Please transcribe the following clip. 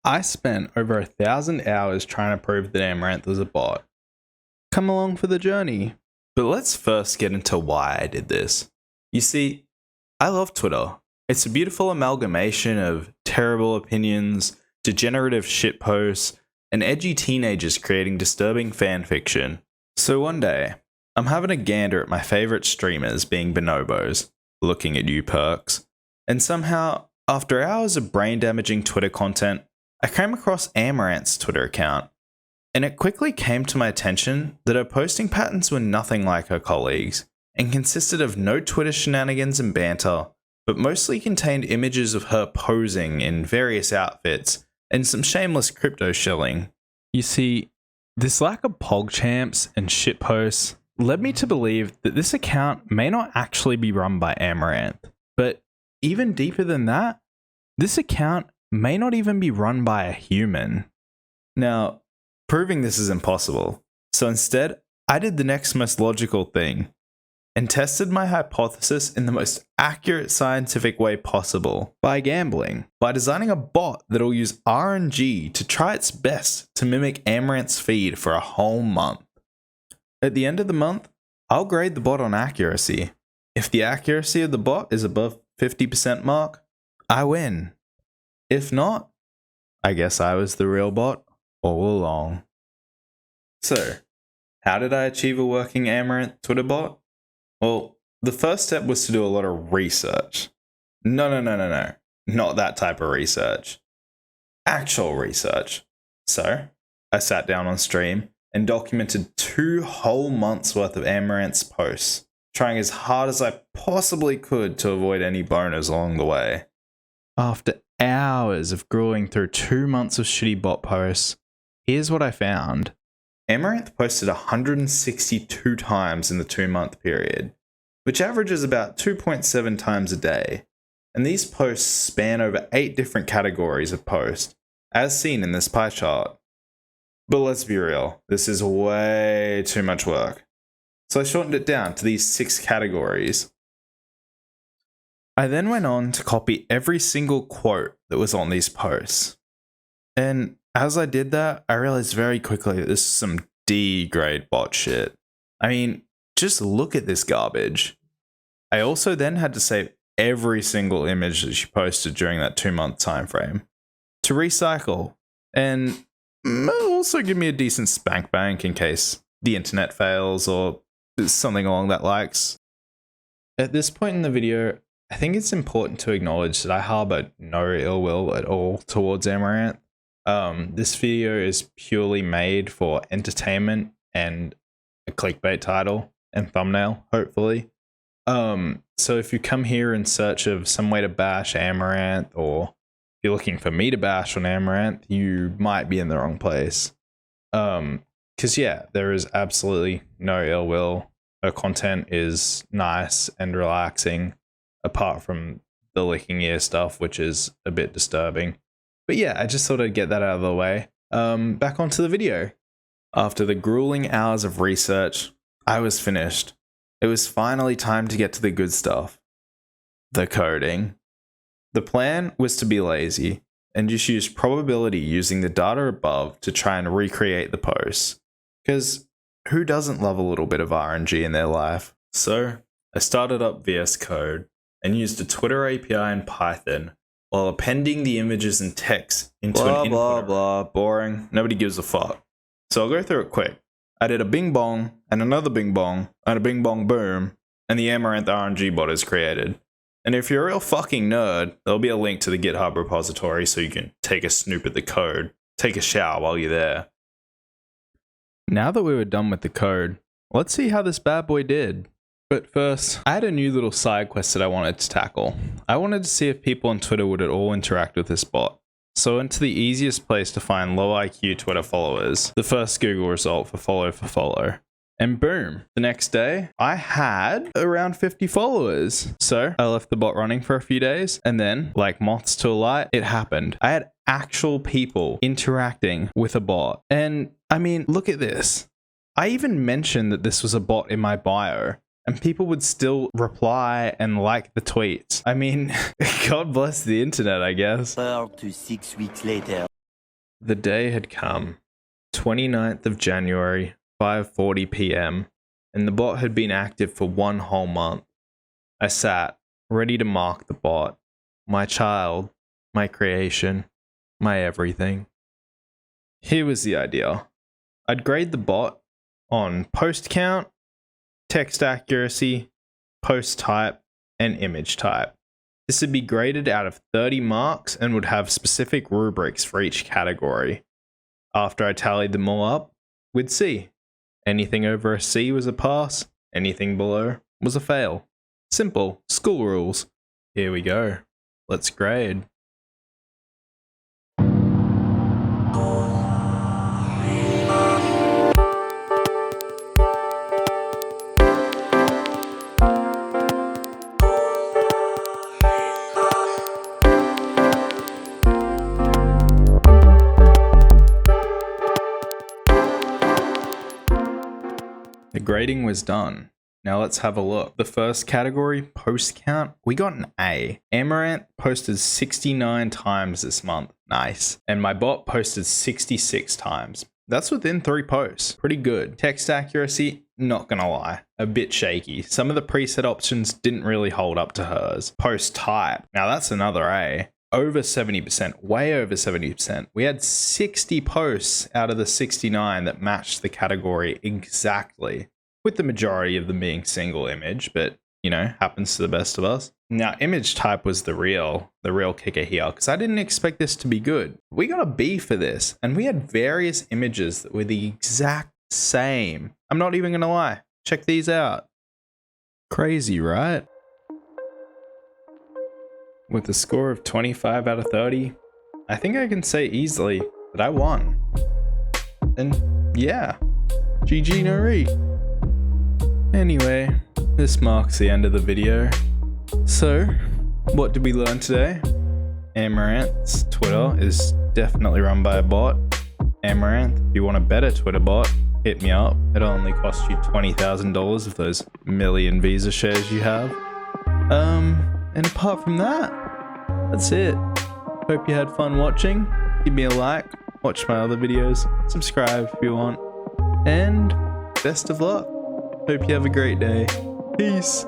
I spent over 1,000 hours trying to prove that Amouranth was a bot. Come along for the journey. But let's first get into why I did this. You see, I love Twitter. It's a beautiful amalgamation of terrible opinions, degenerative shitposts, and edgy teenagers creating disturbing fanfiction. So one day, I'm having a gander at my favourite streamers being bonobos, looking at you perks, and somehow, after hours of brain-damaging Twitter content, I came across Amouranth's Twitter account, and it quickly came to my attention that her posting patterns were nothing like her colleagues, and consisted of no Twitter shenanigans and banter, but mostly contained images of her posing in various outfits, and some shameless crypto shilling. You see, this lack of PogChamps and shitposts led me to believe that this account may not actually be run by Amouranth, but even deeper than that, this account may not even be run by a human. Now, proving this is impossible, so instead, I did the next most logical thing, and tested my hypothesis in the most accurate scientific way possible by gambling, by designing a bot that'll use RNG to try its best to mimic Amouranth's feed for a whole month. At the end of the month, I'll grade the bot on accuracy. If the accuracy of the bot is above 50% mark, I win. If not, I guess I was the real bot all along. So, how did I achieve a working Amouranth Twitter bot? Well, the first step was to do a lot of research. No. Not that type of research. Actual research. So, I sat down on stream and documented 2 whole months worth of Amouranth's posts, trying as hard as I possibly could to avoid any boners along the way. After hours of grueling through 2 months of shitty bot posts, here's what I found. Amouranth posted 162 times in the 2-month period, which averages about 2.7 times a day, and these posts span over 8 different categories of posts, as seen in this pie chart. But let's be real, this is way too much work, so I shortened it down to these 6 categories. I then went on to copy every single quote that was on these posts, and as I did that, I realized very quickly that this is some D-grade bot shit. I mean, just look at this garbage. I also then had to save every single image that she posted during that 2-month time frame to recycle, and also give me a decent spank bank in case the internet fails or something along that likes. At this point in the video, I think it's important to acknowledge that I harbor no ill will at all towards Amouranth. This video is purely made for entertainment and a clickbait title and thumbnail, hopefully. So if you come here in search of some way to bash Amouranth, or if you're looking for me to bash on Amouranth, you might be in the wrong place. Cause yeah, there is absolutely no ill will. Her content is nice and relaxing, apart from the licking ear stuff, which is a bit disturbing. But yeah, I just thought I'd get that out of the way. Back onto the video. After the grueling hours of research, I was finished. It was finally time to get to the good stuff. The coding. The plan was to be lazy and just use probability using the data above to try and recreate the posts. Because who doesn't love a little bit of RNG in their life? So I started up VS Code and used a Twitter API in Python while appending the images and text into an input. Blah, boring. Nobody gives a fuck. So I'll go through it quick. I did a bing bong, and another bing bong, and a bing bong boom, and the Amouranth RNG bot is created. And if you're a real fucking nerd, there'll be a link to the GitHub repository so you can take a snoop at the code, take a shower while you're there. Now that we were done with the code, let's see how this bad boy did. But first, I had a new little side quest that I wanted to tackle. I wanted to see if people on Twitter would at all interact with this bot. So I went to the easiest place to find low IQ Twitter followers, the first Google result for follow. And boom, the next day, I had around 50 followers. So I left the bot running for a few days, and then, like moths to a light, it happened. I had actual people interacting with a bot. And I mean, look at this. I even mentioned that this was a bot in my bio, and people would still reply and like the tweets. I mean, God bless the internet, I guess. 4 to 6 weeks later. The day had come, 29th of January, 5:40 p.m., and the bot had been active for 1 whole month. I sat, ready to mark the bot, my child, my creation, my everything. Here was the idea. I'd grade the bot on post count, text accuracy, post type, and image type. This would be graded out of 30 marks and would have specific rubrics for each category. After I tallied them all up, we'd see. Anything over a C was a pass, anything below was a fail. Simple, school rules. Here we go. Let's grade. The grading was done. Now let's have a look. The first category, post count, we got an A. Amouranth posted 69 times this month. Nice. And my bot posted 66 times. That's within 3 posts. Pretty good. Text accuracy, not gonna lie, a bit shaky. Some of the preset options didn't really hold up to hers. Post type, now that's another A. Over 70%, way over 70%. We had 60 posts out of the 69 that matched the category exactly, with the majority of them being single image, but you know, happens to the best of us. Now, image type was the real kicker here, because I didn't expect this to be good. We got a B for this, and we had various images that were the exact same. I'm not even gonna lie. Check these out. Crazy, right? With a score of 25 out of 30, I think I can say easily that I won. And yeah, GG no re. Anyway, this marks the end of the video. So, what did we learn today? Amouranth's Twitter is definitely run by a bot. Amouranth, if you want a better Twitter bot, hit me up. It'll only cost you $20,000 of those million Visa shares you have. And apart from that, that's it. Hope you had fun watching. Give me a like, watch my other videos, subscribe if you want, and best of luck. Hope you have a great day. Peace.